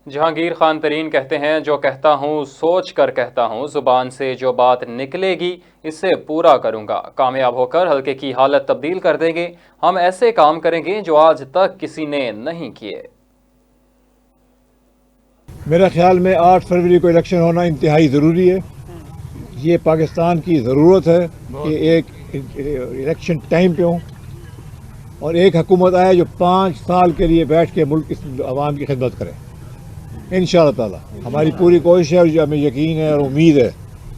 جہانگیر خان ترین کہتے ہیں، جو کہتا ہوں سوچ کر کہتا ہوں، زبان سے جو بات نکلے گی اسے پورا کروں گا، کامیاب ہو کر حلقے کی حالت تبدیل کر دیں گے، ہم ایسے کام کریں گے جو آج تک کسی نے نہیں کیے۔ میرا خیال میں 8 فروری کو الیکشن ہونا انتہائی ضروری ہے۔ یہ پاکستان کی ضرورت ہے کہ ایک الیکشن ٹائم پہ ہوں اور ایک حکومت آئے جو 5 سال کے لیے بیٹھ کے ملک اس عوام کی خدمت کرے۔ انشاءاللہ تعالی ہماری پوری کوشش ہے اور جو ہمیں یقین ہے اور امید ہے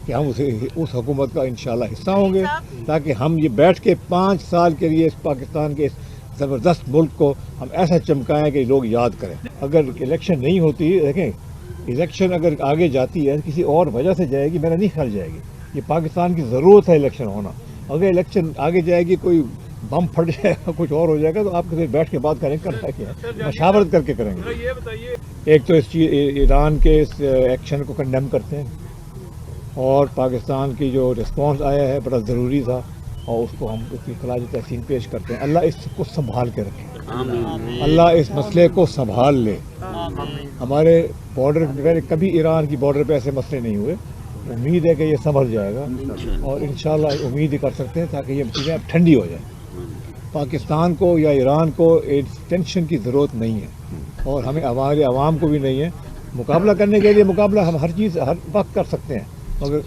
کہ ہم اس حکومت کا انشاءاللہ حصہ ہوں گے، تاکہ ہم یہ بیٹھ کے 5 سال کے لیے اس پاکستان کے اس زبردست ملک کو ہم ایسا چمکائیں کہ لوگ یاد کریں۔ اگر الیکشن نہیں ہوتی، دیکھیں الیکشن اگر آگے جاتی ہے کسی اور وجہ سے جائے گی، میرا نہیں خیال جائے گی۔ یہ پاکستان کی ضرورت ہے الیکشن ہونا۔ اگر الیکشن آگے جائے گی، کوئی بم پھٹ جائے گا، کچھ اور ہو جائے گا، تو آپ کے بیٹھ کے بات کریں گے، مشاورت کر کے کریں گے۔ ایک تو اس چیز ایران کے اس ایکشن کو کنڈیم کرتے ہیں، اور پاکستان کی جو رسپانس آیا ہے بڑا ضروری تھا، اور اس کو ہم اس کی خراج تحسین پیش کرتے ہیں۔ اللہ اس کو سنبھال کے رکھے، اللہ اس مسئلے کو سنبھال لے۔ ہمارے بارڈر پہ کبھی ایران کی بارڈر پہ ایسے مسئلے نہیں ہوئے، امید ہے کہ یہ سنبھل جائے گا، اور انشاءاللہ امید ہی کر سکتے ہیں تاکہ یہ چیزیں اب ٹھنڈی ہو جائیں۔ پاکستان کو یا ایران کو ٹینشن کی ضرورت نہیں ہے، اور ہمیں ہمارے عوام کو بھی نہیں ہے۔ مقابلہ کرنے کے لیے مقابلہ ہم ہر چیز ہر وقت کر سکتے ہیں، مگر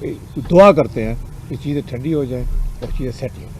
دعا کرتے ہیں کہ چیزیں ٹھنڈی ہو جائیں اور چیزیں سیٹ ہو جائیں۔